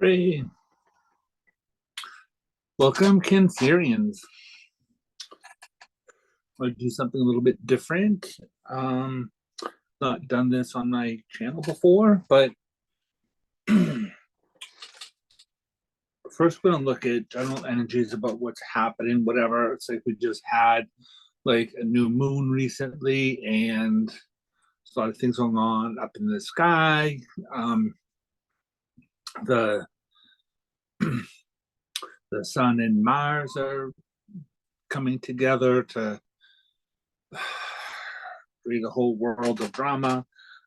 Hey, welcome, Cancerians. I'll do something a little bit different. Um, Not done this on my channel before, but first we're gonna look at general energies about what's happening, whatever. It's like we just had like a new moon recently, and there's a lot of things going on up in the sky. The the sun and Mars are coming together to create a whole world of drama.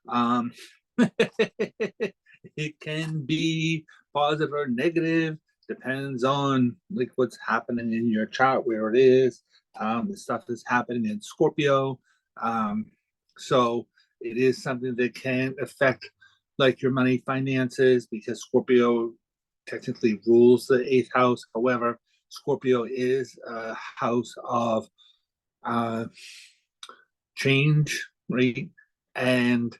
Um, it can be positive or negative, depends on like what's happening in your chart, where it is. The stuff that's happening in Scorpio. Um, so it is something that can affect like your money finances, because Scorpio technically rules the eighth house. However, Scorpio is a house of uh, change, right? And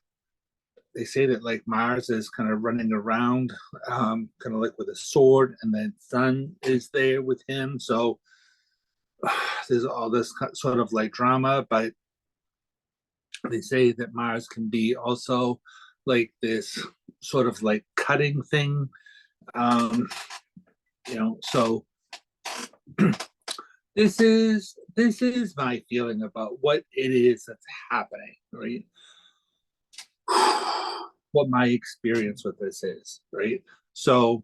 they say that like Mars is kind of running around, kind of like with a sword, and then Sun is there with him. So there's all this sort of like drama, but they say that Mars can be also like this sort of like cutting thing. Um, so this is my feeling about what it is that's happening, right? What my experience with this is, right? So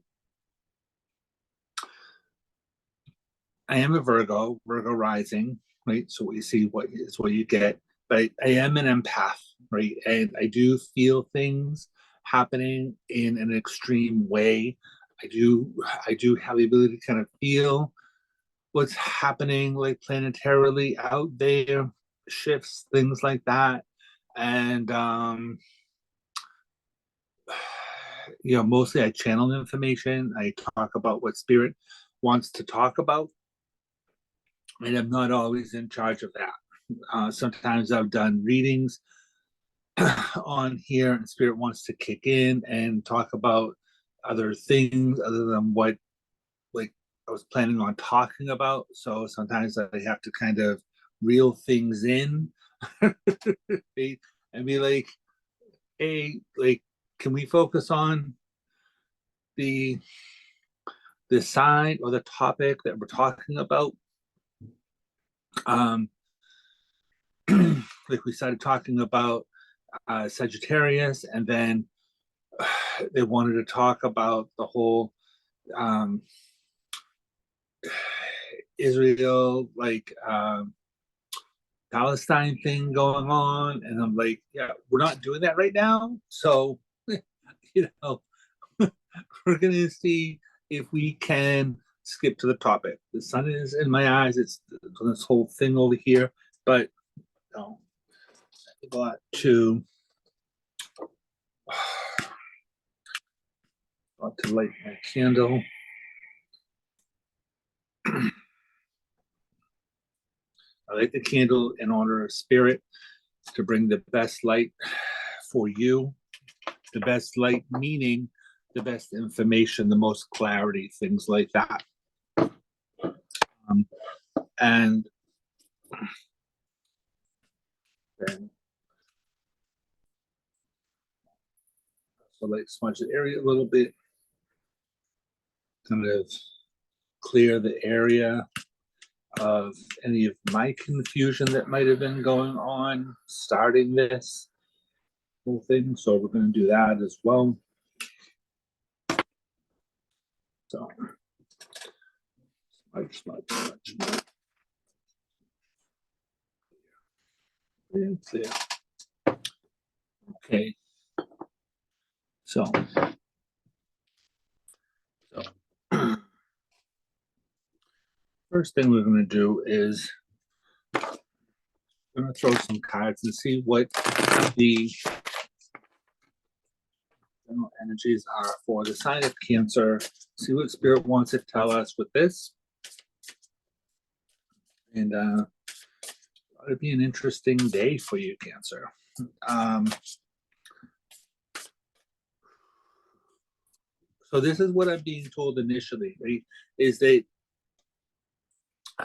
I am a Virgo rising, right? So what you see, what is what you get. But I am an empath, right? And I do feel things happening in an extreme way. I do have the ability to kind of feel what's happening like planetarily out there, shifts, things like that. And mostly I channel information. I talk about what spirit wants to talk about, and I'm not always in charge of that. Sometimes I've done readings on here, and spirit wants to kick in and talk about other things other than what like I was planning on talking about. So sometimes I have to kind of reel things in and be like, hey, like, can we focus on the sign or the topic that we're talking about? Um, like we started talking about Sagittarius, and then they wanted to talk about the whole um, Israel, like Palestine thing going on, and I'm like, yeah, we're not doing that right now. So, you know, we're gonna see if we can skip to the topic. The sun is in my eyes. It's this whole thing over here, but no, I got to light my candle. I light the candle in honor of spirit, to bring the best light for you. The best light meaning the best information, the most clarity, things like that. And then so like smudge the area a little bit, kind of clear the area of any of my confusion that might have been going on starting this whole thing. So we're going to do that as well. So smudge. It's there. Okay. So first thing we're going to do is I'm going to throw some cards and see what the general energies are for the sign of Cancer. See what spirit wants to tell us with this. And it'll be an interesting day for you, Cancer. So this is what I'm being told initially, right? Is that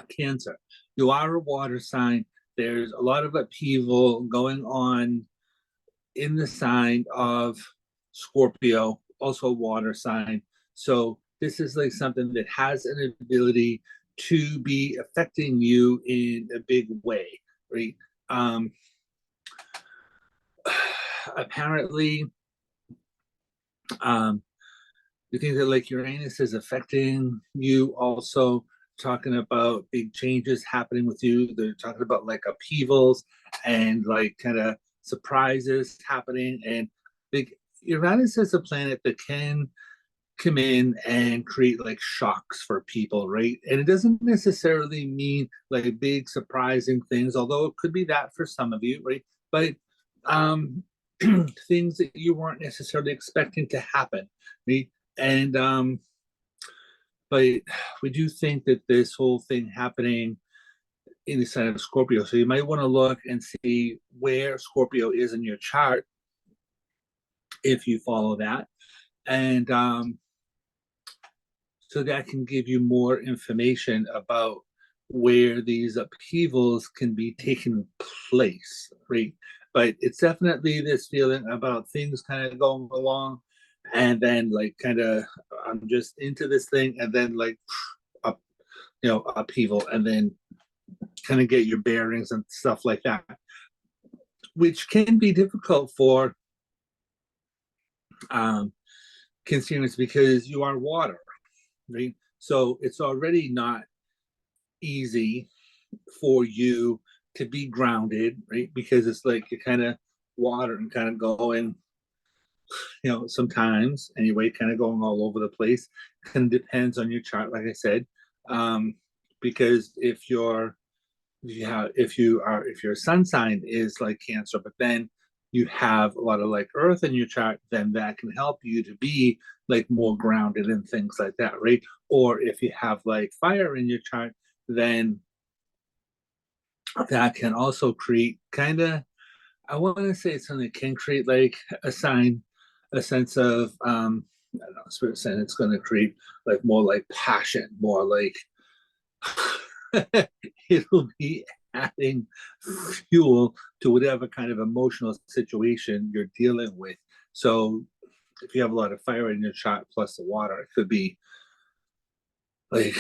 Cancer, you are a water sign. There's a lot of upheaval going on in the sign of Scorpio, also water sign. So this is like something that has an ability to be affecting you in a big way, right? Um, apparently, um, you think that like Uranus is affecting you also, talking about big changes happening with you. They're talking about like upheavals and like kind of surprises happening. And big Uranus is a planet that can come in and create like shocks for people, right? And it doesn't necessarily mean like big surprising things, although it could be that for some of you, right? But um things that you weren't necessarily expecting to happen, right? And but we do think that this whole thing happening in the sign of Scorpio. So you might want to look and see where Scorpio is in your chart if you follow that. And so that can give you more information about where these upheavals can be taking place, right? But it's definitely this feeling about things kind of going along, and then like kind of I'm just into this thing, and then like up, upheaval, and then kind of get your bearings and stuff like that, which can be difficult for um, consumers because you are water, right? So it's already not easy for you to be grounded, right? Because it's like you're kind of water and kind of going, sometimes anyway, kind of going all over the place. Kind of depends on your chart, like I said. Because if your sun sign is like Cancer, but then you have a lot of like earth in your chart, then that can help you to be like more grounded and things like that, right? Or if you have like fire in your chart, then that can also create kind of, I want to say something that can create like a sense of I don't know, spirit saying it's going to create like more like passion, more like it'll be adding fuel to whatever kind of emotional situation you're dealing with. So if you have a lot of fire in your chart plus the water, it could be like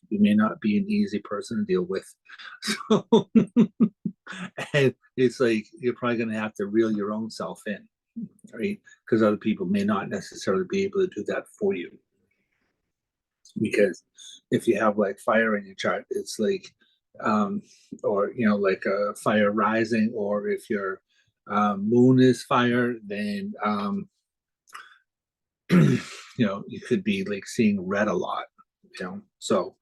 you may not be an easy person to deal with. So and it's like you're probably going to have to reel your own self in, right? Because other people may not necessarily be able to do that for you. Because if you have like fire in your chart, it's like, um, or like a fire rising, or if your moon is fire, then you could be like seeing red a lot. So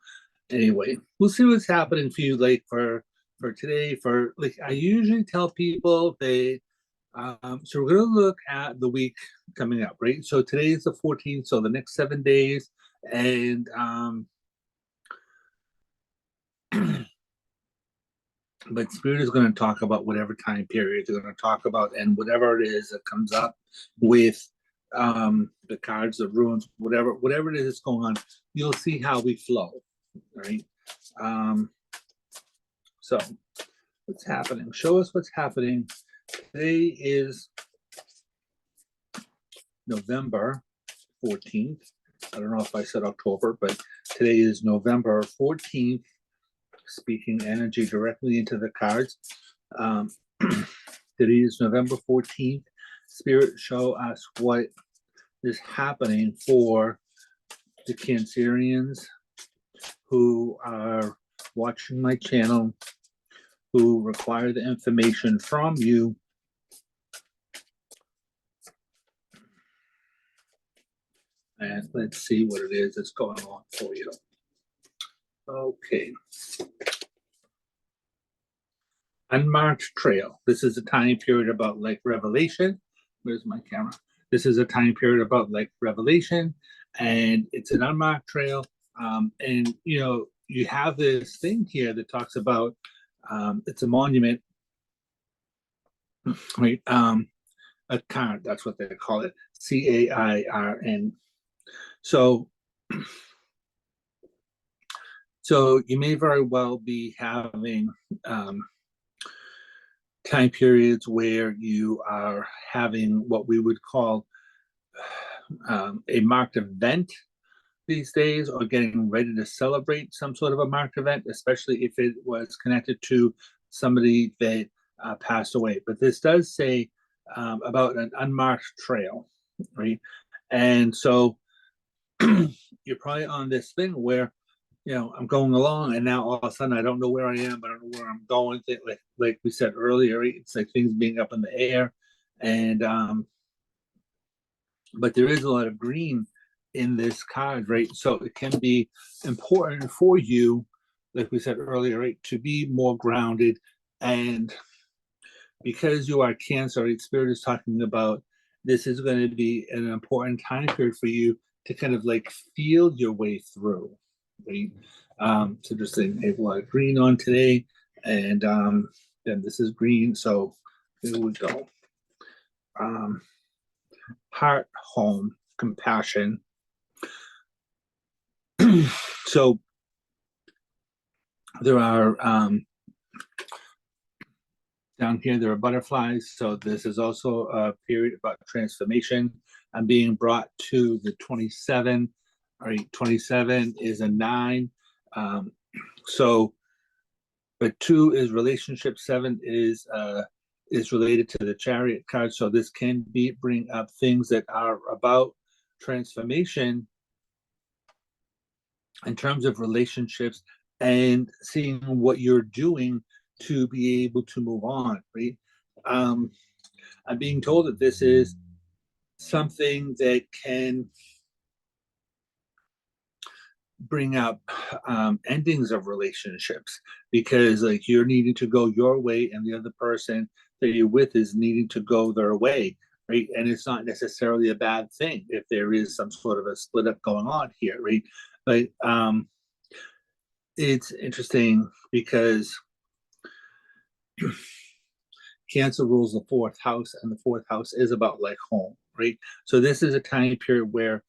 anyway, we'll see what's happening for you, like for today. For like, I usually tell people so we're gonna look at the week coming up, right? So today is the 14th, so the next 7 days, and but Spirit is going to talk about whatever time period they're going to talk about, and whatever it is that comes up with the cards, the runes, whatever it is that's going on. You'll see how we flow, right? So what's happening? Show us what's happening. Today is November 14th. I don't know if I said October, but today is November 14th. Speaking energy directly into the cards. Today is November 14th. Spirit, show us what is happening for the Cancerians who are watching my channel, who require the information from you. And let's see what it is that's going on for you. Okay. Unmarked trail. This is a time period about like revelation. Where's my camera? This is a time period about like revelation, and it's an unmarked trail. And you have this thing here that talks about it's a monument, right? A cairn, that's what they call it. CAIRN. So, so you may very well be having time periods where you are having what we would call a marked event these days, or getting ready to celebrate some sort of a marked event, especially if it was connected to somebody that passed away. But this does say about an unmarked trail, right? And so you're probably on this thing where, you know, I'm going along and now all of a sudden I don't know where I am, I don't know where I'm going. Like we said earlier, it's like things being up in the air. And but there is a lot of green in this card, right? So it can be important for you, like we said earlier, right, to be more grounded. And because you are Cancer, right, Spirit is talking about this is going to be an important time period for you to kind of like feel your way through, right? So just saying, hey, a lot of green on today, and then this is green, so here we go. Heart, home, compassion. So there are down here, there are butterflies. So this is also a period about transformation. I'm being brought to the 27. All right, 27 is a 9. So, but 2 is relationship. 7 is related to the Chariot card. So this can bring up things that are about transformation in terms of relationships and seeing what you're doing to be able to move on, right? I'm being told that this is something that can bring up endings of relationships, because like you're needing to go your way and the other person that you're with is needing to go their way, right? And it's not necessarily a bad thing if there is some sort of a split up going on here, right? But it's interesting because Cancer rules the 4th house, and the 4th house is about like home, right? So this is a time period where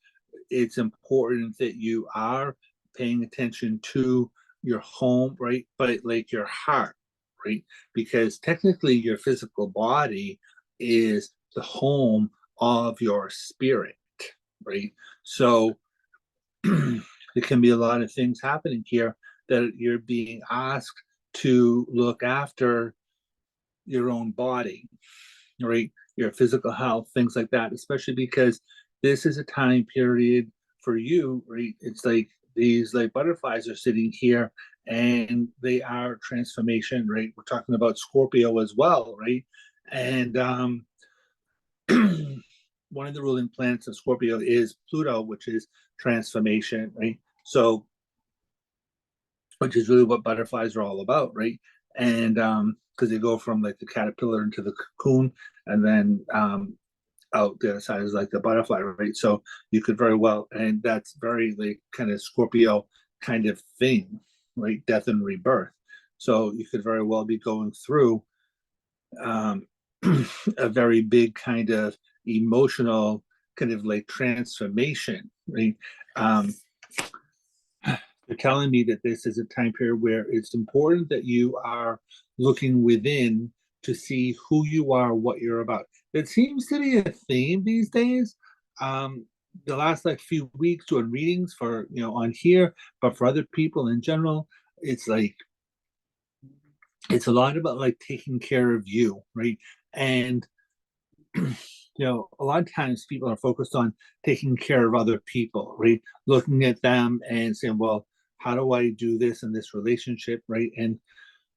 it's important that you are paying attention to your home, right? But like your heart, right? Because technically your physical body is the home of your spirit, right? So there can be a lot of things happening here that you're being asked to look after your own body, right? Your physical health, things like that, especially because this is a time period for you, right? It's like these like butterflies are sitting here and they are transformation, right? We're talking about Scorpio as well, right? And one of the ruling planets of Scorpio is Pluto, which is transformation, right? So, which is really what butterflies are all about, right? And because they go from like the caterpillar into the cocoon, and then out the other side is like the butterfly, right? So you could very well, and that's very like kind of Scorpio kind of thing, right? Death and rebirth. So you could very well be going through um, a very big kind of emotional kind of like transformation, right? Um, they're telling me that this is a time period where it's important that you are looking within to see who you are, what you're about. It seems to be a theme these days. The last like few weeks doing readings for, you know, on here, but for other people in general, it's like it's a lot about like taking care of you, right? And you know, a lot of times people are focused on taking care of other people, right? Looking at them and saying, well, how do I do this in this relationship, right? And,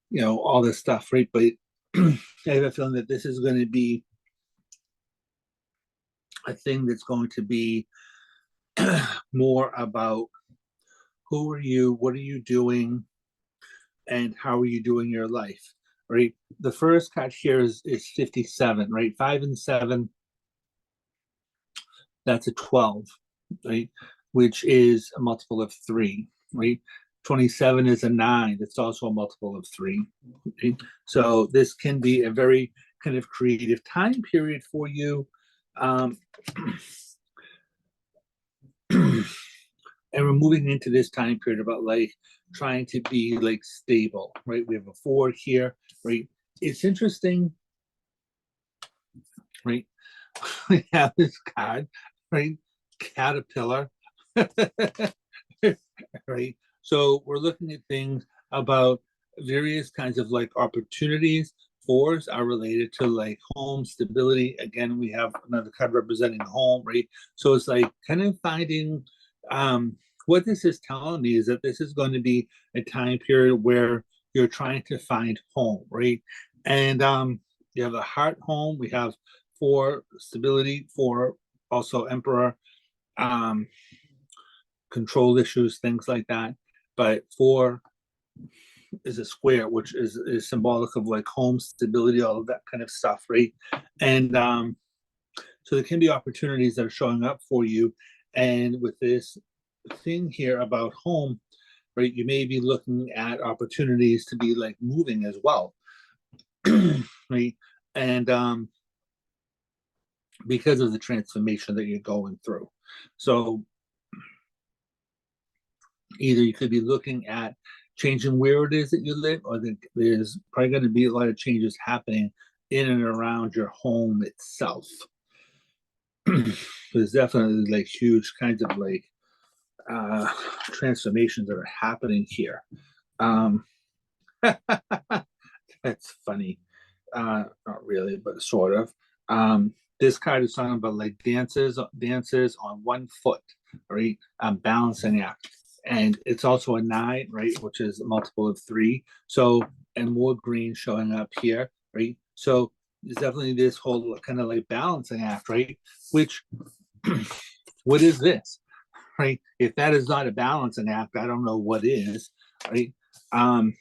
you know, all this stuff, right? But I have a feeling that this is going to be a thing that's going to be more about who are you, what are you doing, and how are you doing your life, right? The first card here is 57, right? 5 and 7, that's a 12, right? Which is a multiple of 3, right? 27 is a 9. That's also a multiple of 3. Right? So this can be a very kind of creative time period for you. Um, And we're moving into this time period about like trying to be like stable, right? We have a 4 here, right? It's interesting, right? We have this card, right? Caterpillar, right? So we're looking at things about various kinds of like opportunities. Fours are related to like home stability. Again, we have another card representing home, right? So it's like kind of finding what this is telling me is that this is going to be a time period where you're trying to find home, right? And you have the heart home, we have 4 stability, 4 also emperor, um, control issues, things like that. But 4 is a square, which is symbolic of like home stability, all of that kind of stuff, right? And so there can be opportunities that are showing up for you. And with this thing here about home, right, you may be looking at opportunities to be like moving as well, right? And because of the transformation that you're going through. So either you could be looking at changing where it is that you live, or there's probably going to be a lot of changes happening in and around your home itself. There's definitely like huge kinds of like transformations that are happening here. Um, that's funny. Not really, but sort of. This card is talking about like dances on one foot, right? Balancing act. And it's also a 9, right? Which is a multiple of 3. So, and more green showing up here, right? So there's definitely this whole kind of like balancing act, right? Which, what is this, right? If that is not a balancing act, I don't know what is, right? Um,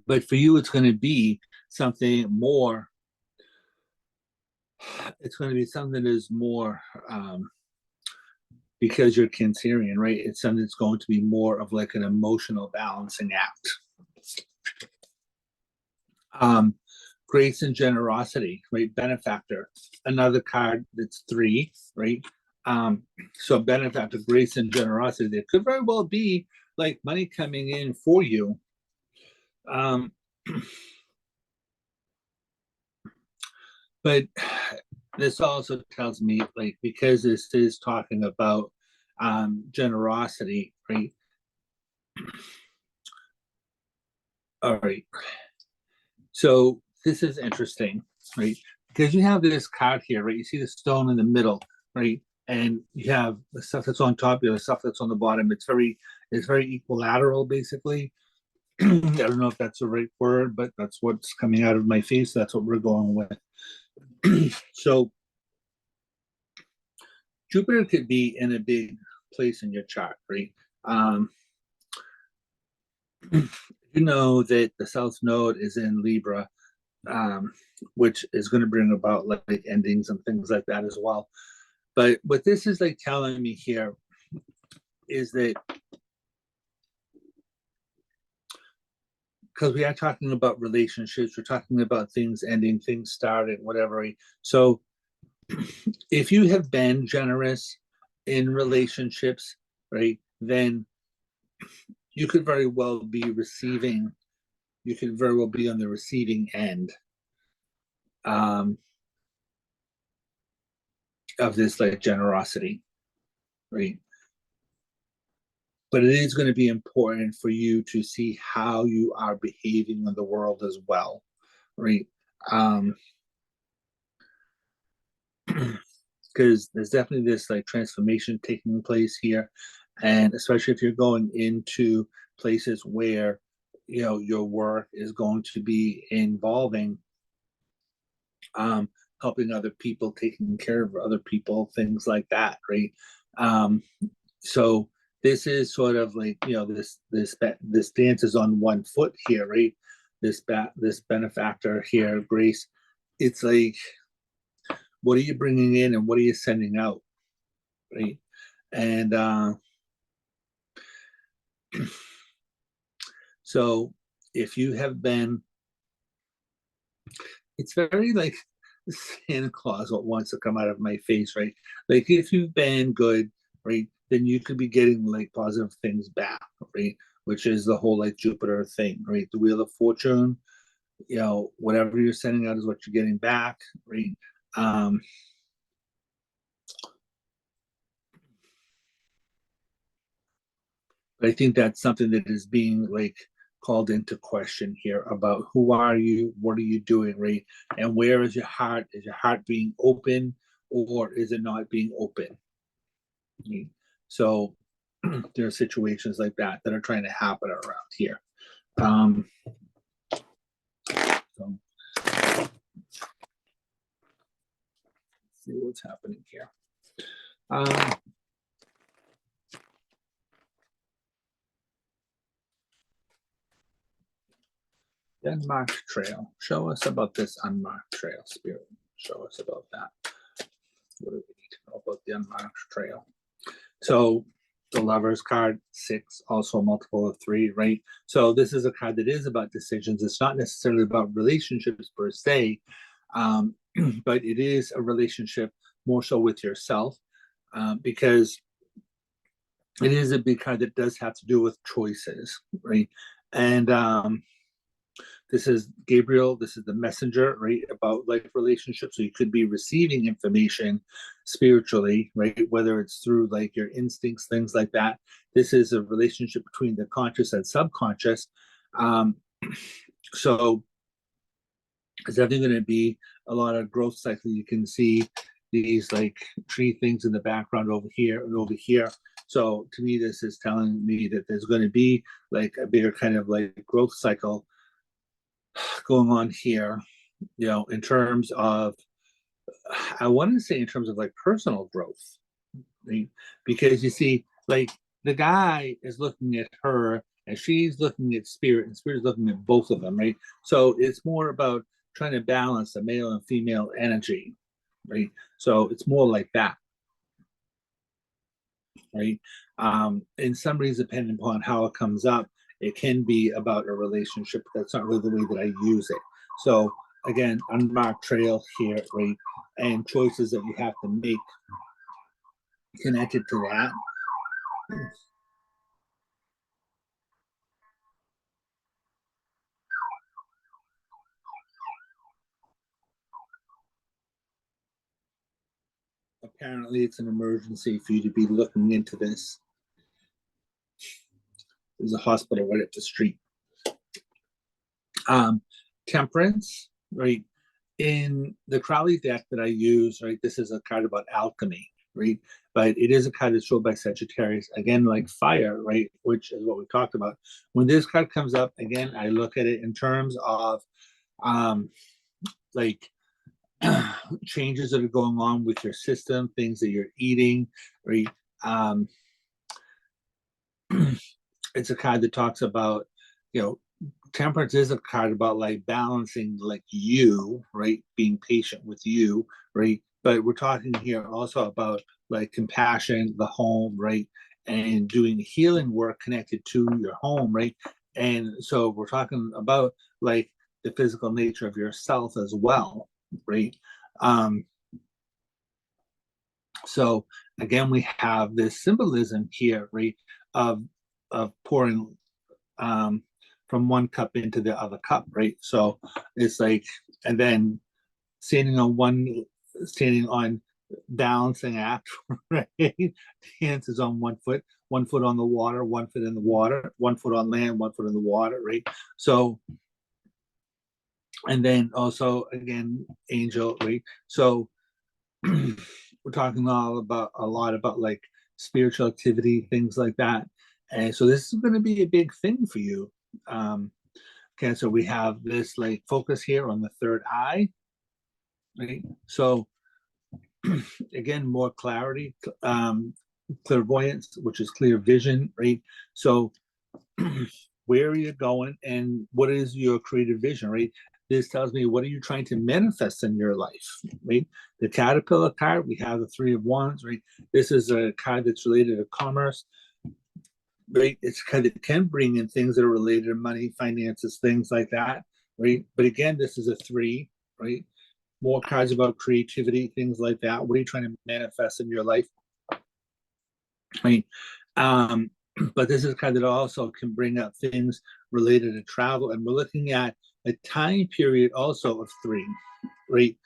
but for you, it's going to be something more. It's going to be something that is more because you're Cancerian, right? It's something that's going to be more of like an emotional balancing act. Um, Grace and generosity, right? Benefactor, another card that's 3, right? So benefactor, grace and generosity. There could very well be like money coming in for you. But this also tells me like because this is talking about generosity, right? All right. So this is interesting, right? Because you have this card here, right? You see the stone in the middle, right? And you have the stuff that's on top, you have the stuff that's on the bottom. It's very equilateral, basically. I don't know if that's the right word, but that's what's coming out of my face. That's what we're going with. So Jupiter could be in a big place in your chart, right? Um, you know that the South Node is in Libra, um, which is going to bring about like endings and things like that as well. But what this is like telling me here is that because we are talking about relationships, we're talking about things ending, things starting, whatever. Right? So if you have been generous in relationships, right, then you could very well be receiving, you could very well be on the receiving end um, of this like generosity, right? But it is going to be important for you to see how you are behaving in the world as well, right? Um, because there's definitely this like transformation taking place here, and especially if you're going into places where your work is going to be involving um, helping other people, taking care of other people, things like that, right? Um, so this is sort of like this dance is on one foot here, right? This benefactor here, Grace. It's like, what are you bringing in and what are you sending out, right? And so if you have been, it's very like Santa Claus wants to come out of my face, right? Like if you've been good, right, then you could be getting like positive things back, right? Which is the whole like Jupiter thing, right? The Wheel of Fortune, whatever you're sending out is what you're getting back, right? Um, but I think that's something that is being like called into question here about who are you, what are you doing, right? And where is your heart? Is your heart being open or is it not being open? Right? So there are situations like that that are trying to happen around here. Um, so let's see what's happening here. Um, the unmarked trail. Show us about this unmarked trail, Spirit. Show us about that. What do we need to know about the unmarked trail? So the Lover's card, 6, also a multiple of 3, right? So this is a card that is about decisions. It's not necessarily about relationships per se, but it is a relationship more so with yourself, because it is a big card that does have to do with choices, right? And this is Gabriel, this is the messenger, right, about life relationships. So you could be receiving information spiritually, right, whether it's through like your instincts, things like that. This is a relationship between the conscious and subconscious. um, so it's definitely going to be a lot of growth cycle. You can see these like tree things in the background over here and over here. So to me, this is telling me that there's going to be like a bigger kind of like growth cycle going on here, in terms of, I want to say in terms of like personal growth, right? Because you see, like the guy is looking at her and she's looking at Spirit and Spirit is looking at both of them, right? So it's more about trying to balance the male and female energy, right? So it's more like that, right? In some ways, depending upon how it comes up, it can be about a relationship. That's not really the way that I use it. So again, unmarked trail here, right? And choices that you have to make connected to that. Apparently, it's an emergency for you to be looking into this. There's a hospital right up the street. Um, Temperance, right? In the Crowley deck that I use, right, this is a card about alchemy, right? But it is a card that's ruled by Sagittarius, again, like fire, right? Which is what we talked about. When this card comes up, again, I look at it in terms of like changes that are going on with your system, things that you're eating, right? Um, it's a card that talks about, you know, temperance is a card about like balancing like you, right, being patient with you, right, but we're talking here also about like compassion, the home, right, and doing healing work connected to your home, right. And so we're talking about like the physical nature of yourself as well, right. um so again, we have this symbolism here, right, of pouring um, from one cup into the other cup, right? So it's like, and then standing on balancing act, right? Hands is on 1 foot, 1 foot on the water, 1 foot in the water, 1 foot on land, 1 foot in the water, right? So, and then also again, angel, right? So we're talking a lot about like spiritual activity, things like that. And so this is going to be a big thing for you. Um, okay, so we have this like focus here on the third eye, right? So again, more clarity, clairvoyance, which is clear vision, right? So where are you going and what is your creative vision, right? This tells me what are you trying to manifest in your life, right? The caterpillar card, we have the 3 of Wands, right? This is a card that's related to commerce, right? It's kind of can bring in things that are related to money, finances, things like that, right? But again, this is a 3, right? more cards about creativity, things like that. What are you trying to manifest in your life? I mean, but this is kind that also can bring up things related to travel. And we're looking at a time period also of 3, right?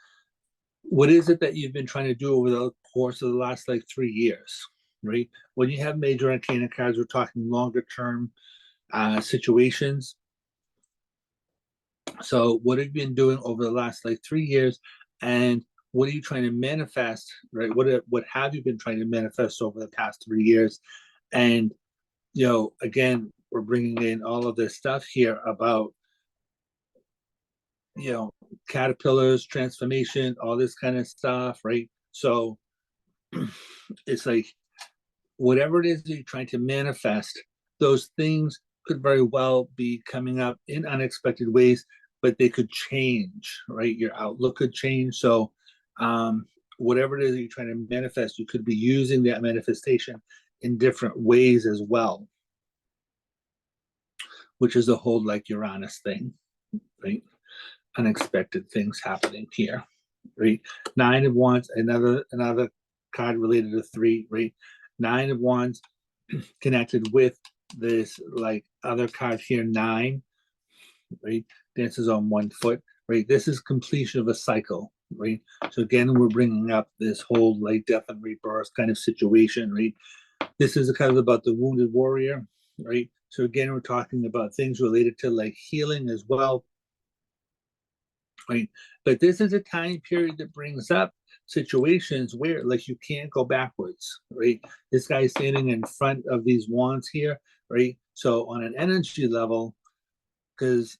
What is it that you've been trying to do over the course of the last like 3 years, right? When you have major arcana cards, we're talking longer term situations. So what have you been doing over the last like 3 years, and what are you trying to manifest, right? What have you been trying to manifest over the past 3 years? And again, we're bringing in all of this stuff here about caterpillars, transformation, all this kind of stuff, right? So it's like whatever it is that you're trying to manifest, those things could very well be coming up in unexpected ways, but they could change, right? Your outlook could change. So whatever it is that you're trying to manifest, you could be using that manifestation in different ways as well, which is the whole like Uranus thing, right? Unexpected things happening here, right? 9 of Wands, another card related to 3, right? 9 of Wands connected with this like other card here, 9, right? Dances on 1 foot, right? This is completion of a cycle, right? So again, we're bringing up this whole like death and rebirth kind of situation, right? This is kind of about the wounded warrior, right? So again, we're talking about things related to like healing as well, right? But this is a time period that brings up situations where like you can't go backwards, right? This guy's standing in front of these wands here, right? So on an energy level, because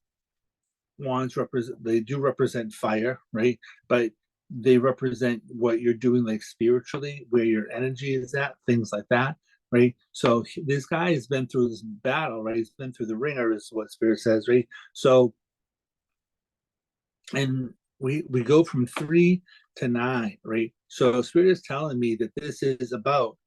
wands do represent fire, right? But they represent what you're doing like spiritually, where your energy is at, things like that, right? So this guy has been through this battle, right? He's been through the ringer, is what Spirit says, right? So, and we go from 3 to 9, right? So Spirit is telling me that this is about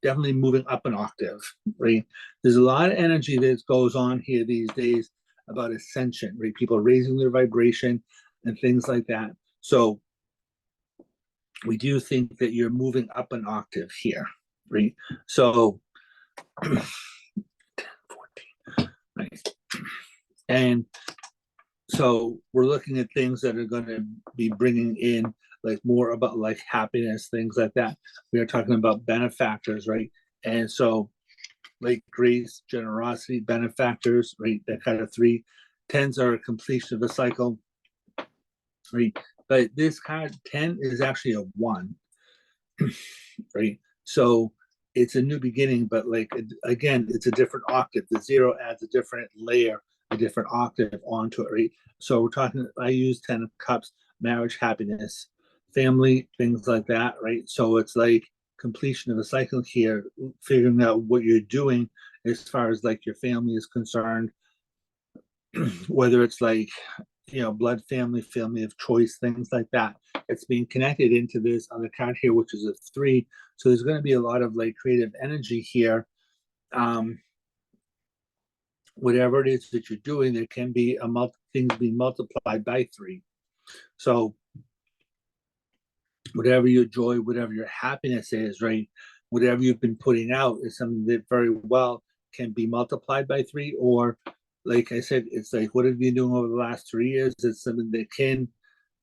definitely moving up an octave, right? There's a lot of energy that goes on here these days about ascension, right? People raising their vibration and things like that. So we do think that you're moving up an octave here, right? So 14, right? And so we're looking at things that are going to be bringing in like more about like happiness, things like that. We are talking about benefactors, right? And so like grace, generosity, benefactors, right? That kind of 3 tens are a completion of a cycle, right? But this card 10 is actually a 1, right? So it's a new beginning, but like again, it's a different octave. The 0 adds a different layer, a different octave onto it, right? So we're talking, I use 10 of cups, marriage, happiness, family, things like that, right? So it's like completion of a cycle here, figuring out what you're doing as far as like your family is concerned, whether it's like blood family, family of choice, things like that. It's being connected into this other card here, which is a 3. So there's going to be a lot of like creative energy here. Whatever it is that you're doing, there can be things being multiplied by 3. So whatever your joy, whatever your happiness is, right? Whatever you've been putting out is something that very well can be multiplied by 3. Or like I said, it's like what have you been doing over the last 3 years? It's something that can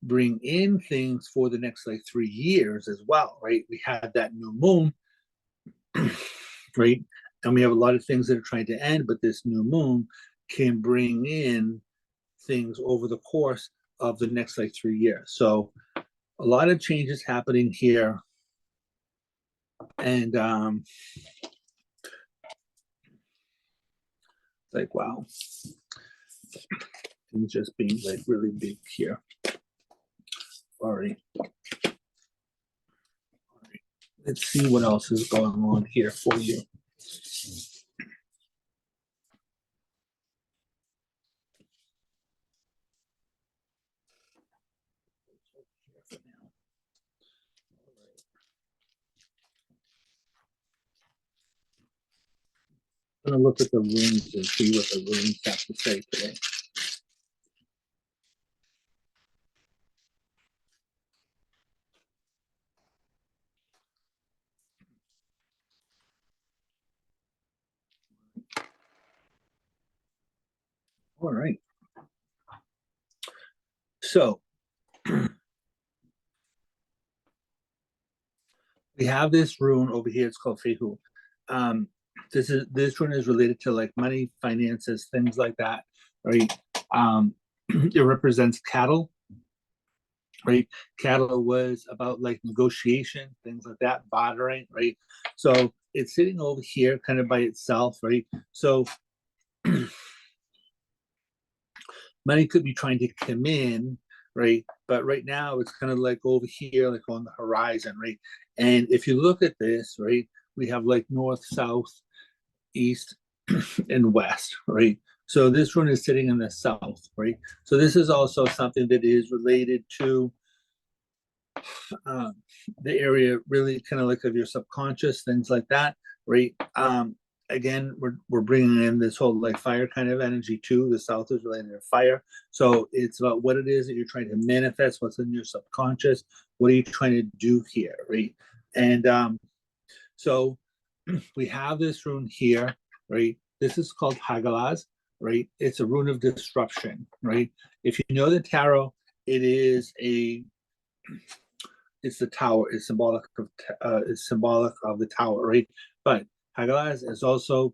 bring in things for the next like 3 years as well, right? We had that new moon, right? And we have a lot of things that are trying to end, but this new moon can bring in things over the course of the next like 3 years. So a lot of changes happening here. And like, wow, things just being like really big here. Sorry. Let's see what else is going on here for you. I'm gonna look at the runes and see what the runes have to say today. All right. So we have this rune over here. It's called Fehu. Um, this rune is related to like money, finances, things like that, right? It represents cattle, right? Cattle was about like negotiation, things like that, bartering, right? So it's sitting over here kind of by itself, right? So money could be trying to come in, right? But right now it's kind of like over here, like on the horizon, right? And if you look at this, right, we have like north, south, east, and west, right? So this one is sitting in the south, right? So this is also something that is related to um, the area, really kind of like of your subconscious, things like that, right? Again, we're bringing in this whole like fire kind of energy too. The south is related to fire, so it's about what it is that you're trying to manifest, what's in your subconscious, what are you trying to do here, right? And so we have this rune here, right? This is called Hagalaz, right? It's a rune of disruption, right? If you know the tarot, it is a it's the tower. It's symbolic of the tower, right? But Hagalaz is also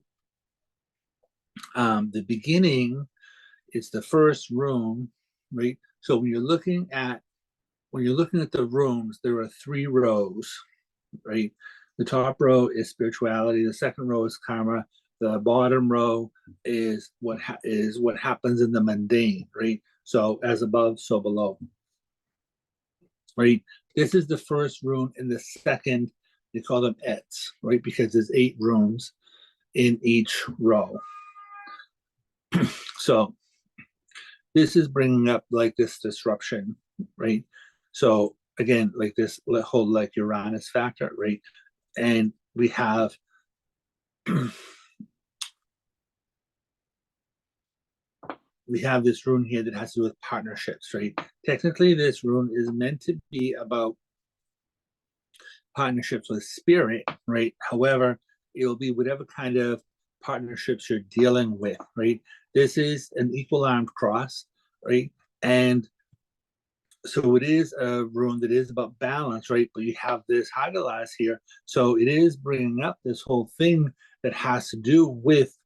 the beginning. It's the first room, right? So when you're looking at the rooms, there are three rows, right? The top row is spirituality. The second row is karma. The bottom row is what happens in the mundane, right? So as above, so below, right? This is the first room, and the second, they call them ets, right? Because there's 8 rooms in each row. So this is bringing up like this disruption, right? So again, like this whole like Uranus factor, right? And we have we have this rune here that has to do with partnerships, right? Technically, this rune is meant to be about partnerships with spirit, right? However, it'll be whatever kind of partnerships you're dealing with, right? This is an equal armed cross, right? And so it is a rune that is about balance, right? But you have this Hagalaz here. So it is bringing up this whole thing that has to do with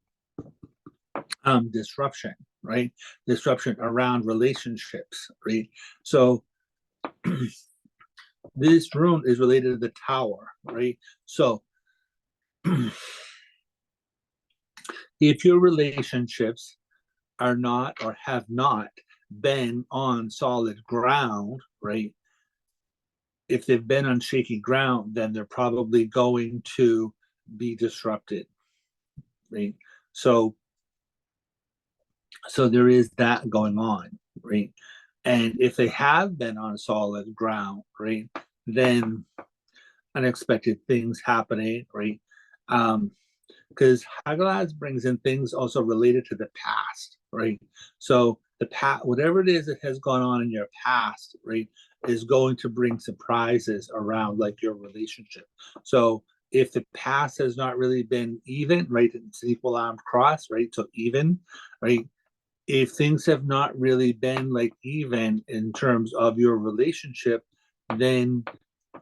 disruption, right? Disruption around relationships, right? So this rune is related to the tower, right? So if your relationships are not or have not been on solid ground, right? If they've been on shaky ground, then they're probably going to be disrupted, right? So so there is that going on, right? And if they have been on solid ground, right, then unexpected things happening, right? Because Hagalaz brings in things also related to the past, right? So the past, whatever it is that has gone on in your past, right, is going to bring surprises around like your relationship. So if the past has not really been even, right, it's an equal armed cross, right? So even, right? If things have not really been like even in terms of your relationship, then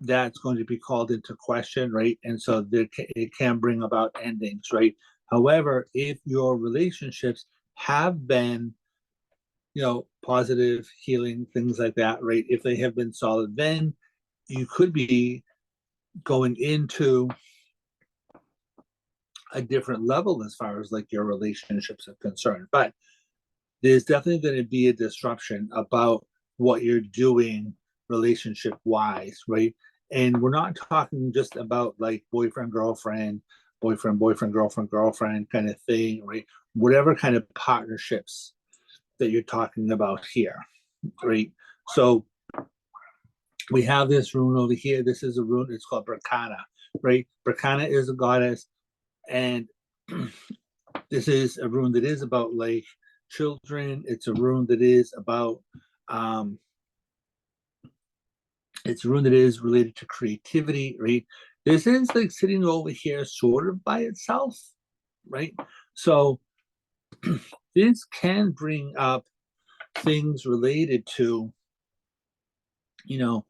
that's going to be called into question, right? And so it can bring about endings, right? However, if your relationships have been, positive, healing, things like that, right? If they have been solid, then you could be going into a different level as far as like your relationships are concerned. But there's definitely going to be a disruption about what you're doing relationship wise, right? And we're not talking just about like boyfriend, girlfriend, girlfriend kind of thing, right? Whatever kind of partnerships that you're talking about here, right? So we have this rune over here. This is a rune, it's called Bracana, right? Bracana is a goddess, and this is a rune that is about like children. It's a rune that is about it's a rune that is related to creativity, right? This is like sitting over here sort of by itself, right? So this can bring up things related to, you know,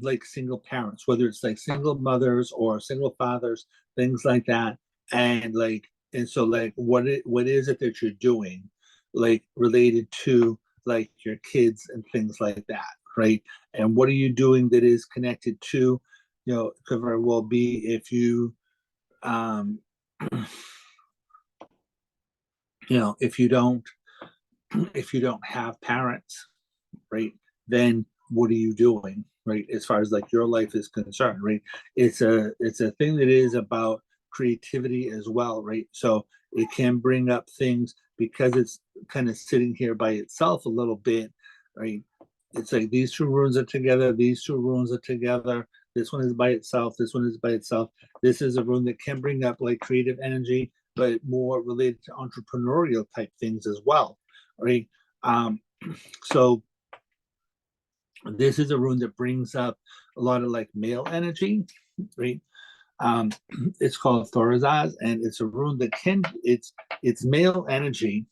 like single parents, whether it's like single mothers or single fathers, things like that. And like, and so like, what is it that you're doing, like related to like your kids and things like that, right? And what are you doing that is connected to, could very well be if you, um, if you don't, if you don't have parents, right, then what are you doing, right, as far as like your life is concerned, right? It's a thing that is about creativity as well, right? So it can bring up things because it's kind of sitting here by itself a little bit, right? It's like these two runes are together, these two runes are together, this one is by itself, this one is by itself. This is a rune that can bring up like creative energy, but more related to entrepreneurial type things as well, right? So this is a rune that brings up a lot of like male energy, right? Um, it's called Thorazaz, and it's a rune that it's male energy,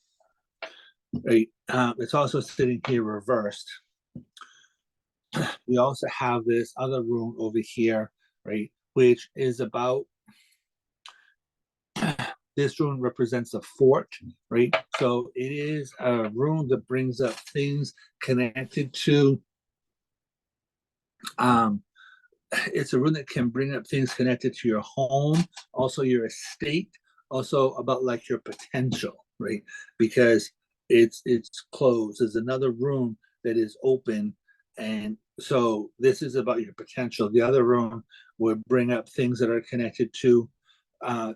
right? It's also sitting here reversed. We also have this other rune over here, right, which is about, this rune represents a fort, right? So it is a rune that brings up things connected to, it's a rune that can bring up things connected to your home, also your estate, also about like your potential, right? Because it's closed. There's another room that is open, and so this is about your potential. The other room would bring up things that are connected to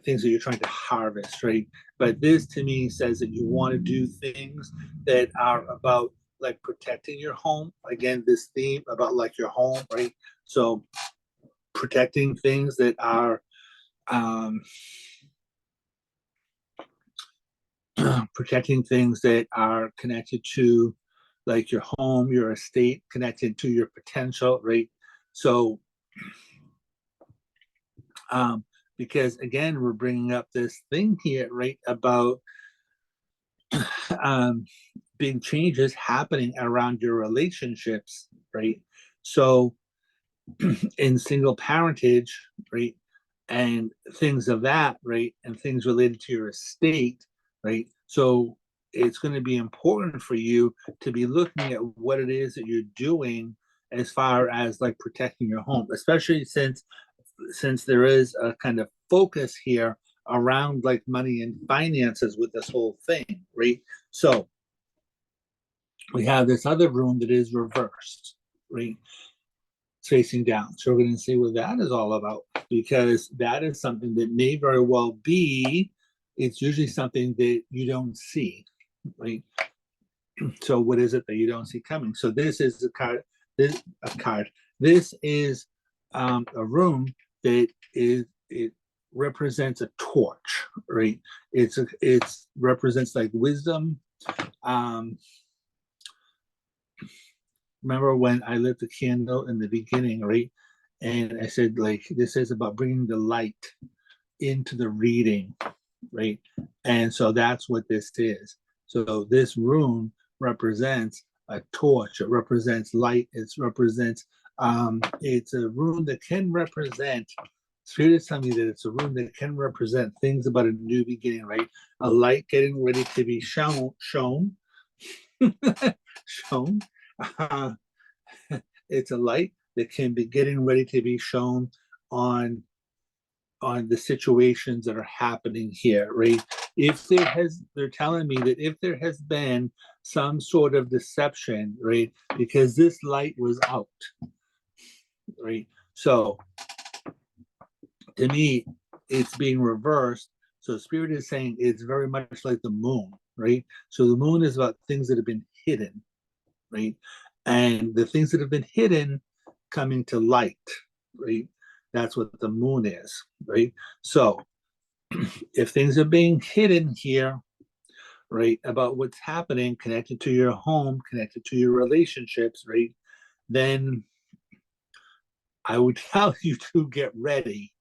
things that you're trying to harvest, right? But this to me says that you want to do things that are about like protecting your home. Again, this theme about like your home, right? So protecting things that are um, protecting things that are connected to like your home, your estate, connected to your potential, right? So because again, we're bringing up this thing here, right, about um, big changes happening around your relationships, right? So in single parentage, right, and things of that, right, and things related to your estate, right? So it's going to be important for you to be looking at what it is that you're doing as far as like protecting your home, especially since there is a kind of focus here around like money and finances with this whole thing, right? So we have this other rune that is reversed, right? It's facing down. So we're going to see what that is all about, because that is something that may very well be, it's usually something that you don't see, right? So what is it that you don't see coming? So this is a card. This is a room that it represents a torch, right? It's represents like wisdom. Um, Remember when I lit the candle in the beginning, right? And I said, like, this is about bringing the light into the reading, right? And so that's what this is. So this rune represents a torch. It represents light. It represents, it's a rune that can represent, Spirit is telling me that it's a rune that can represent things about a new beginning, right? A light getting ready to be shown, shown. Uh, it's a light that can be getting ready to be shown on the situations that are happening here, right? If there has, they're telling me that if there has been some sort of deception, right, because this light was out, right? So to me, it's being reversed. So Spirit is saying it's very much like the moon, right? So the moon is about things that have been hidden, right? And the things that have been hidden coming to light, right? That's what the moon is, right? So if things are being hidden here, right, about what's happening connected to your home, connected to your relationships, right, then I would tell you to get ready,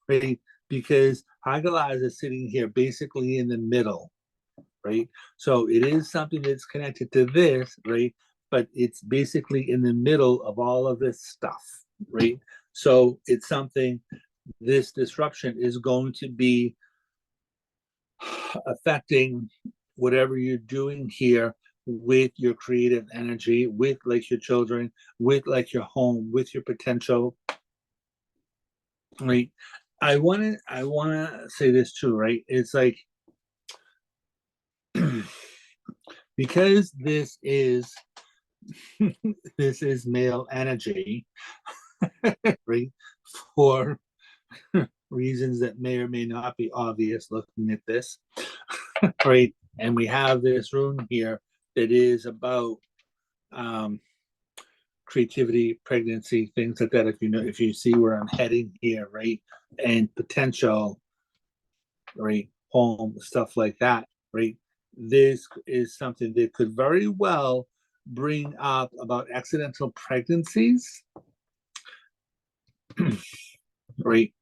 right? because Hagalaz is sitting here basically in the middle, right? So it is something that's connected to this, right? But it's basically in the middle of all of this stuff, right? So it's something, this disruption is going to be affecting whatever you're doing here with your creative energy, with like your children, with like your home, with your potential, right? I wanna say this too, right? It's like because this is this is male energy, right? For reasons that may or may not be obvious looking at this, right? And we have this room here that is about um, creativity, pregnancy, things like that. If you know, if you see where I'm heading here, right? And potential, right? Home, stuff like that, right? This is something that could very well bring up about accidental pregnancies, right?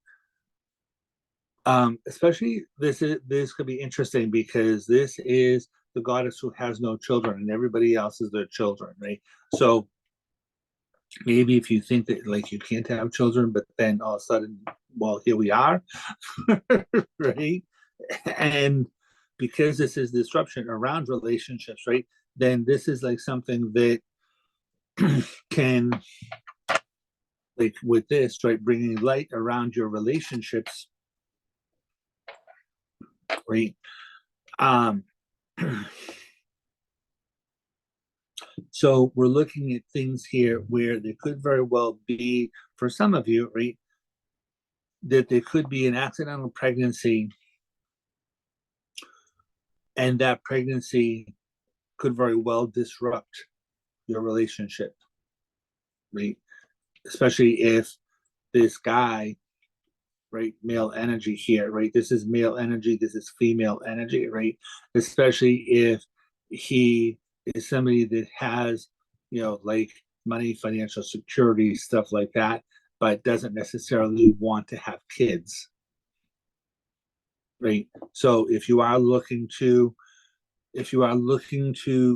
Especially this could be interesting because this is the goddess who has no children and everybody else is their children, right? So maybe if you think that like you can't have children, but then all of a sudden, well, here we are, right? And because this is disruption around relationships, right? Then this is like something that can, like with this, right, bringing light around your relationships, right? Um, so we're looking at things here where there could very well be, for some of you, right, that there could be an accidental pregnancy, and that pregnancy could very well disrupt your relationship, right? Especially if this guy, right, male energy here, right? This is male energy, this is female energy, right? Especially if he is somebody that has, like money, financial security, stuff like that, but doesn't necessarily want to have kids, right? So if you are looking to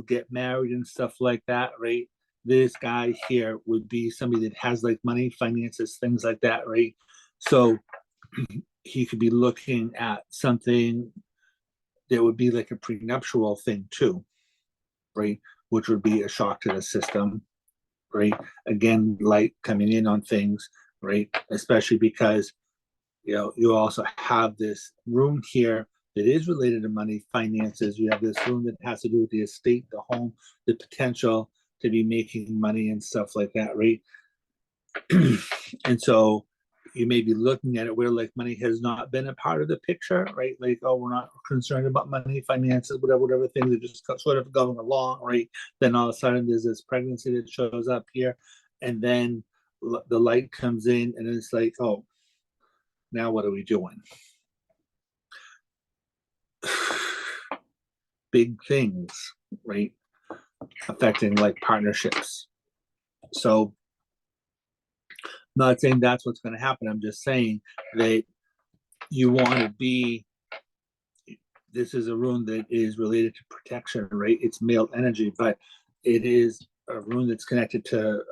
get married and stuff like that, right? This guy here would be somebody that has like money, finances, things like that, right? So he could be looking at something that would be like a prenuptial thing too, right? Which would be a shock to the system, right? Again, light coming in on things, right? Especially because you also have this room here that is related to money, finances. You have this room that has to do with the estate, the home, the potential to be making money and stuff like that, right? And so you may be looking at it where like money has not been a part of the picture, right? Like, oh, we're not concerned about money, finances, whatever things are just sort of going along, right? Then all of a sudden there's this pregnancy that shows up here, and then the light comes in, and it's like, oh, now what are we doing? Big things, right? Affecting like partnerships. So, not saying that's what's going to happen. I'm just saying that you want to be. This is a rune that is related to protection, right? It's male energy, but it is a rune that's connected to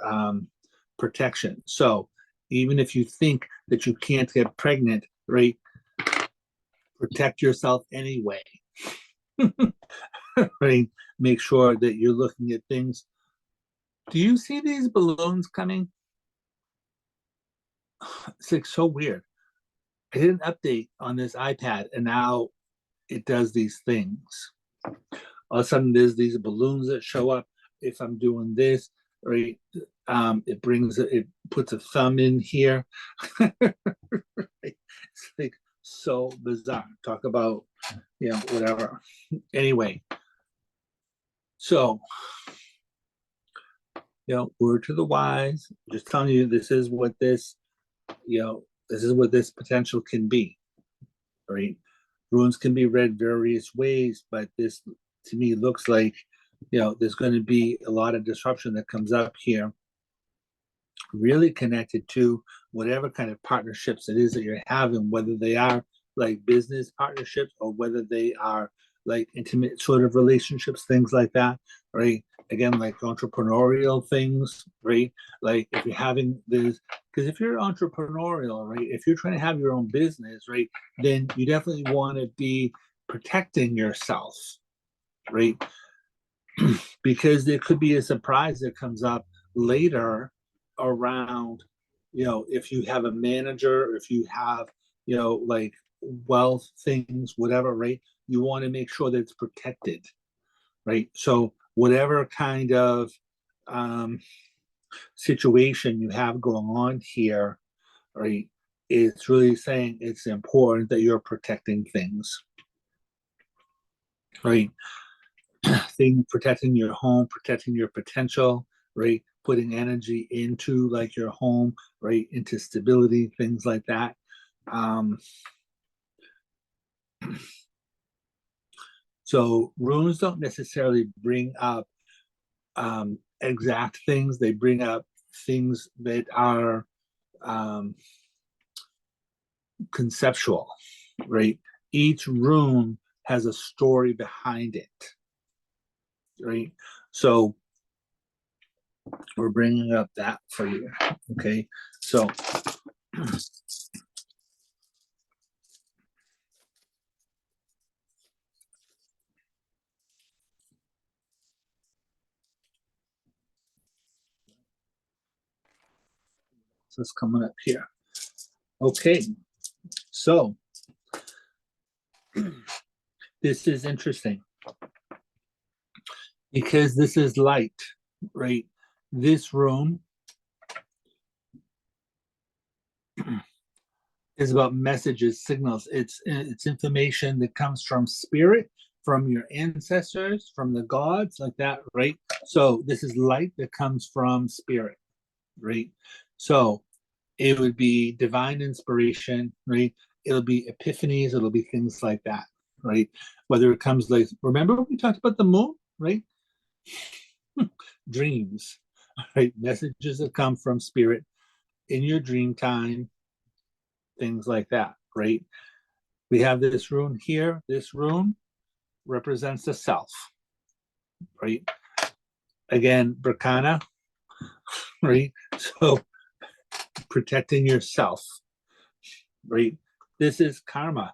protection. So, even if you think that you can't get pregnant, right? Protect yourself anyway. Right? Make sure that you're looking at things. Do you see these balloons coming? It's like so weird. I did an update on this iPad and now it does these things. All of a sudden there's these balloons that show up if I'm doing this, right? It puts a thumb in here. It's like so bizarre. Talk about, whatever. Anyway, so word to the wise. Just telling you this is what this potential can be, right? Runes can be read various ways, but this to me looks like there's going to be a lot of disruption that comes up here really connected to whatever kind of partnerships it is that you're having, whether they are like business partnerships or whether they are like intimate sort of relationships, things like that, right? Again, like entrepreneurial things, right? Like if you're having this, because if you're entrepreneurial, right, if you're trying to have your own business, right, then you definitely want to be protecting yourself, right? Because there could be a surprise that comes up later around, if you have a manager, if you have, like wealth things, whatever, right? You want to make sure that it's protected, right? So whatever kind of um, situation you have going on here, right? It's really saying it's important that you're protecting things, right? Thing protecting your home, protecting your potential, right? Putting energy into like your home, right? Into stability, things like that. So runes don't necessarily bring up exact things. They bring up things that are conceptual, right? Each rune has a story behind it, right? So we're bringing up that for you, okay? So it's coming up here. Okay, so this is interesting because this is light, right? This room is about messages, signals. It's information that comes from spirit, from your ancestors, from the gods, like that, right? So this is light that comes from spirit, right? So it would be divine inspiration, right? It'll be epiphanies, it'll be things like that, right? Whether it comes like, remember we talked about the moon, right? Dreams, right? Messages that come from spirit in your dream time, things like that, right? We have this rune here. This rune represents the self, right? Again, Brahmana, right? So protecting yourself, right? This is karma,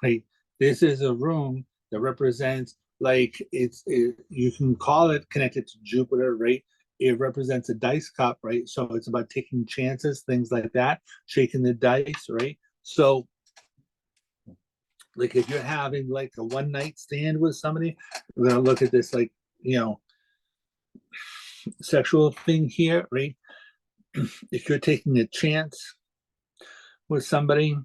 right? This is a rune that represents like you can call it connected to Jupiter, right? It represents a dice cup, right? So it's about taking chances, things like that, shaking the dice, right? So like if you're having like a one night stand with somebody, we're gonna look at this like, sexual thing here, right? If you're taking a chance with somebody,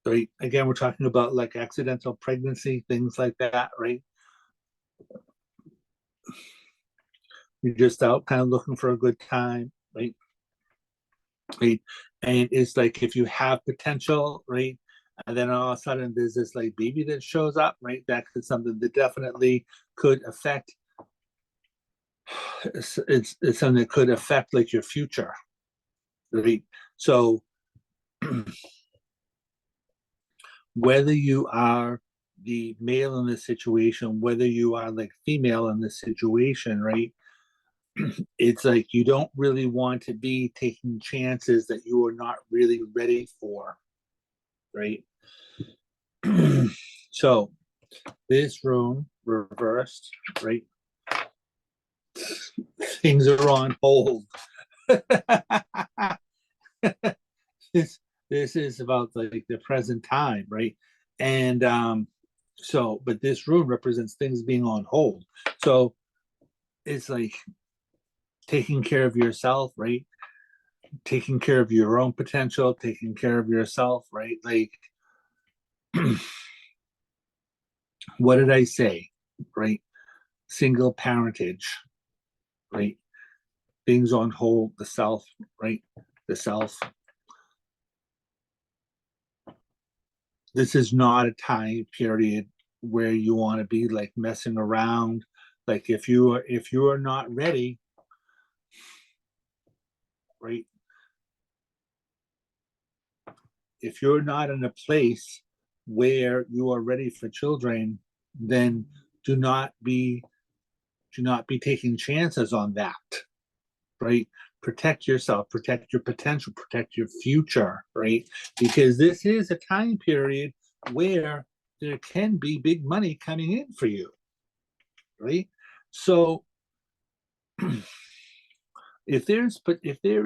right? Again, we're talking about like accidental pregnancy, things like that, right? You're just out kind of looking for a good time, right? Right? And it's like if you have potential, right? And then all of a sudden there's this like baby that shows up, right? That could something that definitely could affect. It's something that could affect like your future, right? So whether you are the male in this situation, whether you are like female in this situation, right? It's like you don't really want to be taking chances that you are not really ready for, right? So this room reversed, right? Things are on hold. this this is about like the present time, right? And so but this room represents things being on hold. So it's like taking care of yourself, right? Taking care of your own potential, taking care of yourself, right? Like, what did I say, right? Single parentage, right? Things on hold, the self, right? The self. This is not a time period where you want to be like messing around. Like if you are not ready, right? If you're not in a place where you are ready for children, then do not be taking chances on that, right? Protect yourself, protect your potential, protect your future, right? Because this is a time period where there can be big money coming in for you, right? So if there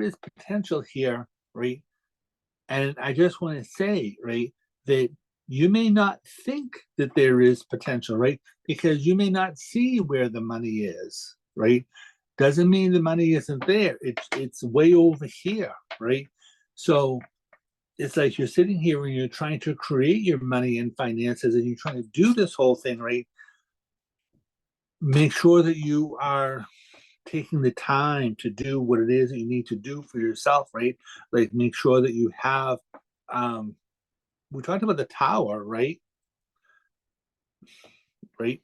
is potential here, right? And I just want to say, right, that you may not think that there is potential, right? Because you may not see where the money is, right? Doesn't mean the money isn't there. It's way over here, right? So it's like you're sitting here and you're trying to create your money and finances and you're trying to do this whole thing, right? Make sure that you are taking the time to do what it is that you need to do for yourself, right? Like make sure that you have we talked about the tower, right? Right.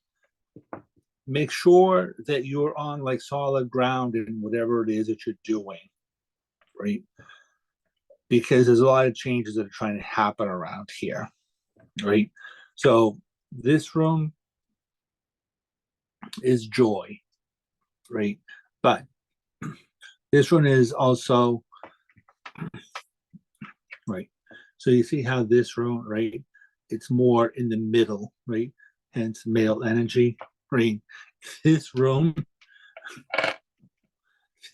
Make sure that you're on like solid ground in whatever it is that you're doing, right? Because there's a lot of changes that are trying to happen around here, right? So this room is joy, right? But this one is also right. So you see how this room, right? It's more in the middle, right? Hence male energy, right? This room,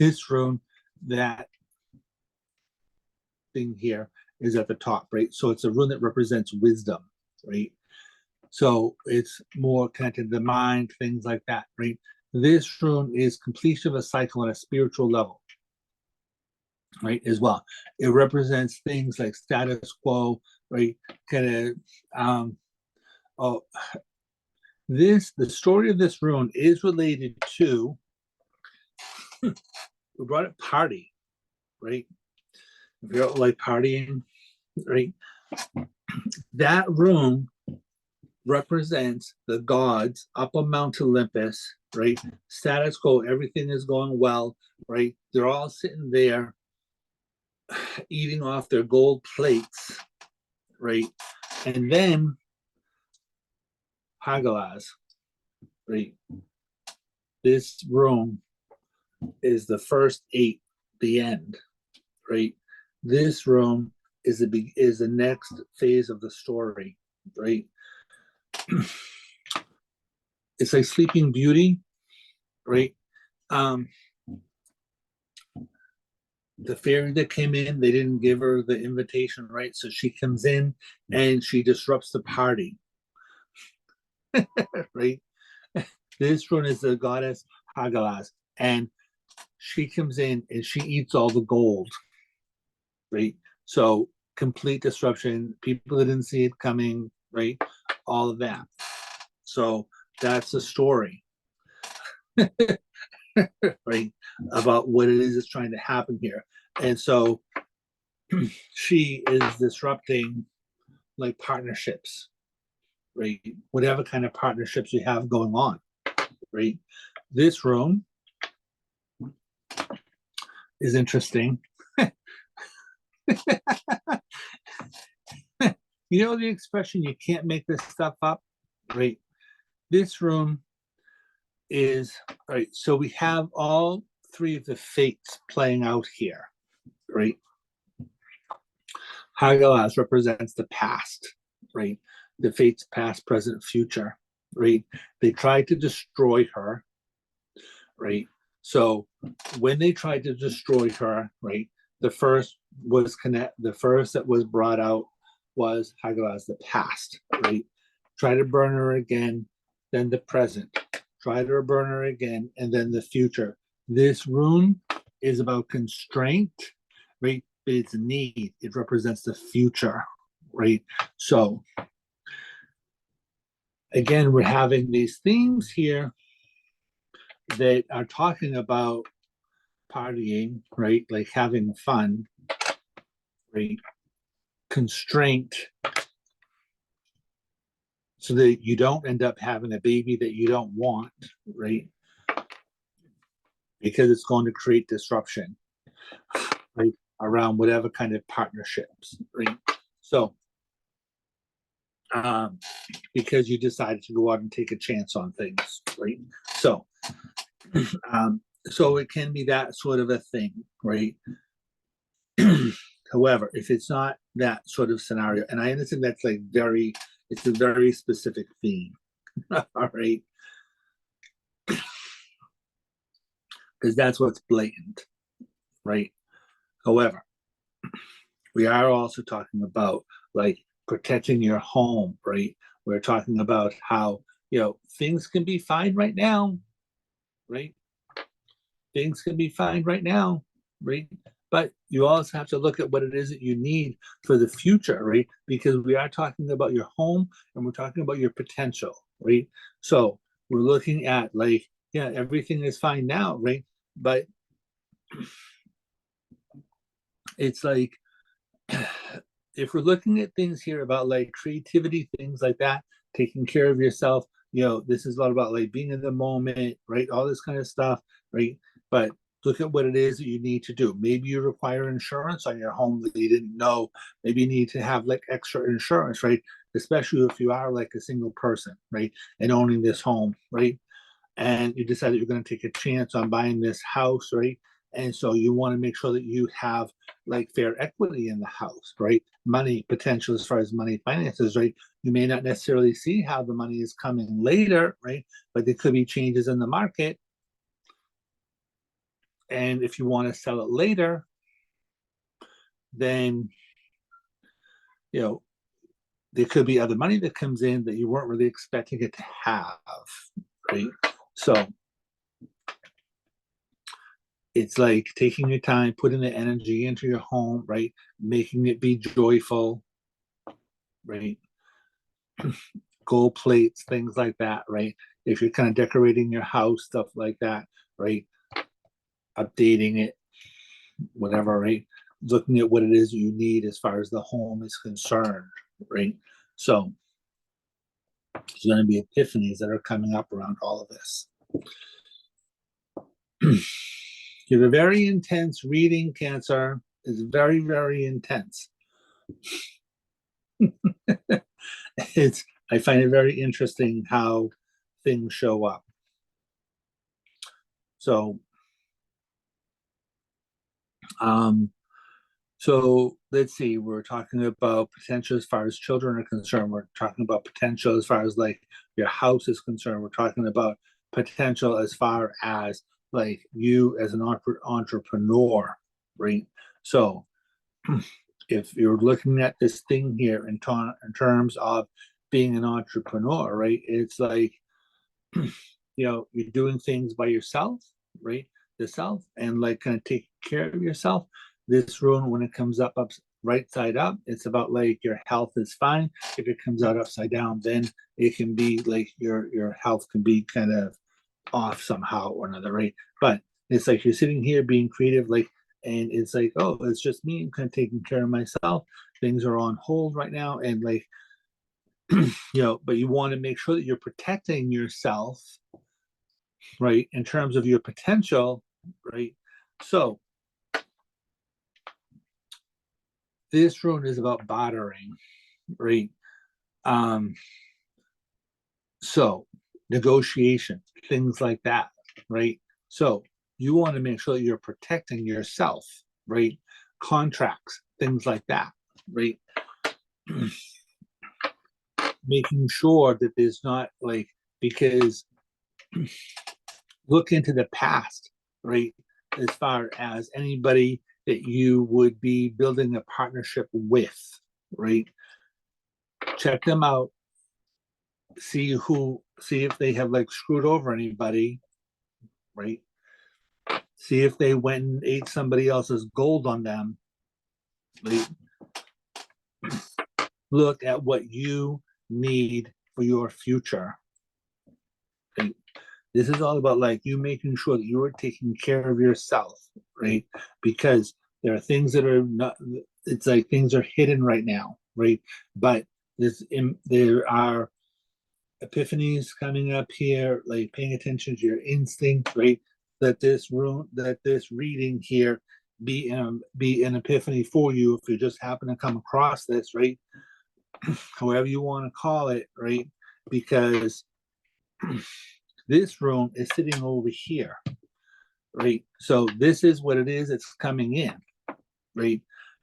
this room, that thing here is at the top, right? So it's a room that represents wisdom, right? So it's more connected to the mind, things like that, right? This room is completion of a cycle on a spiritual level, right? As well. It represents things like status quo, right? Kind of oh, the story of this rune is related to, we brought it party, right? If you're like partying, right? That rune represents the gods up on Mount Olympus, right? Status quo, everything is going well, right? They're all sitting there eating off their gold plates, right? And then Hagalas, right? This room is the first eight, the end, right? This room is the next phase of the story, right? It's like Sleeping Beauty, right? Um, the fairy that came in, they didn't give her the invitation, right? So she comes in and she disrupts the party, right? This one is the goddess Hagalas, and she comes in and she eats all the gold, right? So complete disruption, people that didn't see it coming, right? All of that. So that's the story, right? About what it is that's trying to happen here. And so she is disrupting like partnerships, right? Whatever kind of partnerships you have going on, right? This room is interesting. You know the expression, you can't make this stuff up, right? This room is, right, so we have all three of the fates playing out here, right? Hagalas represents the past, right? The fates past, present, future, right? They tried to destroy her, right? So when they tried to destroy her, right, the first that was brought out was Hagalas, the past, right? Try to burn her again, then the present. Try to burn her again, and then the future. This rune is about constraint, right? But it's need. It represents the future, right? So again, we're having these themes here that are talking about partying, right? Like having fun, right? Constraint, so that you don't end up having a baby that you don't want, right? Because it's going to create disruption, around whatever kind of partnerships, right? So, because you decided to go out and take a chance on things, right? So, so it can be that sort of a thing, right? However, if it's not that sort of scenario, and I understand that's like it's a very specific theme, all right? Because that's what's blatant, right? However, we are also talking about like protecting your home, right? We're talking about how, things can be fine right now, right? Things can be fine right now, right? But you also have to look at what it is that you need for the future, right? Because we are talking about your home and we're talking about your potential, right? So we're looking at like, yeah, everything is fine now, right? But it's like, if we're looking at things here about like creativity, things like that, taking care of yourself, this is a lot about like being in the moment, right? All this kind of stuff, right? But look at what it is that you need to do. Maybe you require insurance on your home that you didn't know. Maybe you need to have like extra insurance, right? Especially if you are like a single person, right? And owning this home, right? And you decide that you're going to take a chance on buying this house, right? And so you want to make sure that you have like fair equity in the house, right? Money potential as far as money finances, right? You may not necessarily see how the money is coming later, right? But there could be changes in the market. And if you want to sell it later, then, there could be other money that comes in that you weren't really expecting it to have, right? So it's like taking your time, putting the energy into your home, right? Making it be joyful, right? Gold plates, things like that, right? If you're kind of decorating your house, stuff like that, right? Updating it, whatever, right? Looking at what it is you need as far as the home is concerned, right? So there's going to be epiphanies that are coming up around all of this. You have a very intense reading, Cancer. It's very, very intense. I find it very interesting how things show up. So, so let's see. We're talking about potential as far as children are concerned. We're talking about potential as far as like your house is concerned. We're talking about potential as far as like you as an entrepreneur, right? So, if you're looking at this thing here in terms of being an entrepreneur, right? It's like, you're doing things by yourself, right? Yourself, and like kind of take care of yourself. This rune, when it comes up right side up, it's about like your health is fine. If it comes out upside down, then it can be like your health can be kind of off somehow or another, right? But it's like you're sitting here being creative, like, and it's like, oh, it's just me. I'm kind of taking care of myself. Things are on hold right now, and like, but you want to make sure that you're protecting yourself, right, in terms of your potential, right? So this rune is about bartering, right? So negotiation, things like that, right? So you want to make sure that you're protecting yourself, right? Contracts, things like that, right? Making sure that there's not like, because look into the past, right? As far as anybody that you would be building a partnership with, right? Check them out, see if they have like screwed over anybody, right? See if they went and ate somebody else's gold on them. Right? Look at what you need for your future. Right? This is all about like you making sure that you are taking care of yourself, right? Because there are things that are not, it's like things are hidden right now, right? But there are epiphanies coming up here, like paying attention to your instinct, right? That this reading here be an epiphany for you if you just happen to come across this, right? However you want to call it, right? Because this room is sitting over here, right? So this is what it is. It's coming in, right?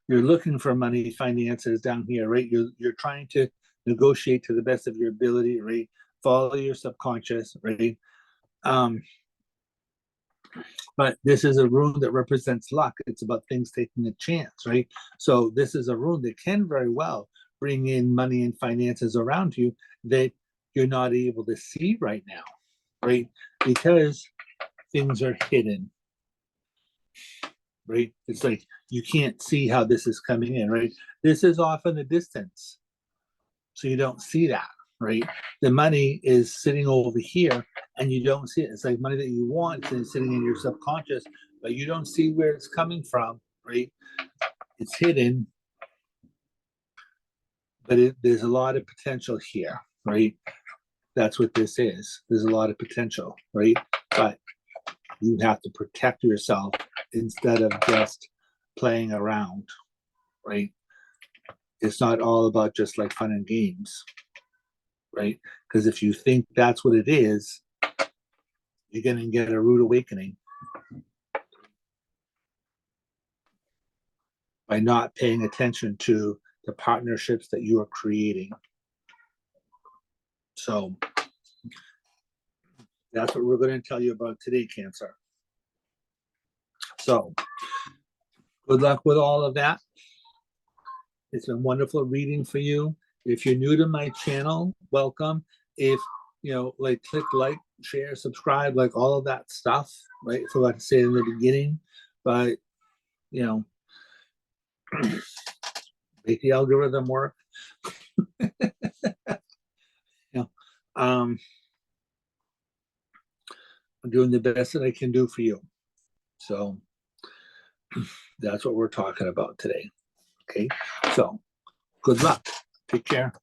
You're looking for money, finances down here, right? You're trying to negotiate to the best of your ability, right? Follow your subconscious, right? But this is a room that represents luck. It's about things taking a chance, right? So this is a room that can very well bring in money and finances around you that you're not able to see right now, right? Because things are hidden, right? It's like you can't see how this is coming in, right? This is off in the distance, so you don't see that, right? The money is sitting over here and you don't see it. It's like money that you want and sitting in your subconscious, but you don't see where it's coming from, right? It's hidden, but there's a lot of potential here, right? That's what this is. There's a lot of potential, right? But you have to protect yourself instead of just playing around, right? It's not all about just like fun and games, right? Because if you think that's what it is, you're going to get a rude awakening by not paying attention to the partnerships that you are creating. So that's what we're going to tell you about today, Cancer. So good luck with all of that. It's been wonderful reading for you. If you're new to my channel, welcome. If like click like, share, subscribe, like all of that stuff, right? I forgot to say it in the beginning, but make the algorithm work. I'm doing the best that I can do for you. So that's what we're talking about today. Okay, so good luck. Take care.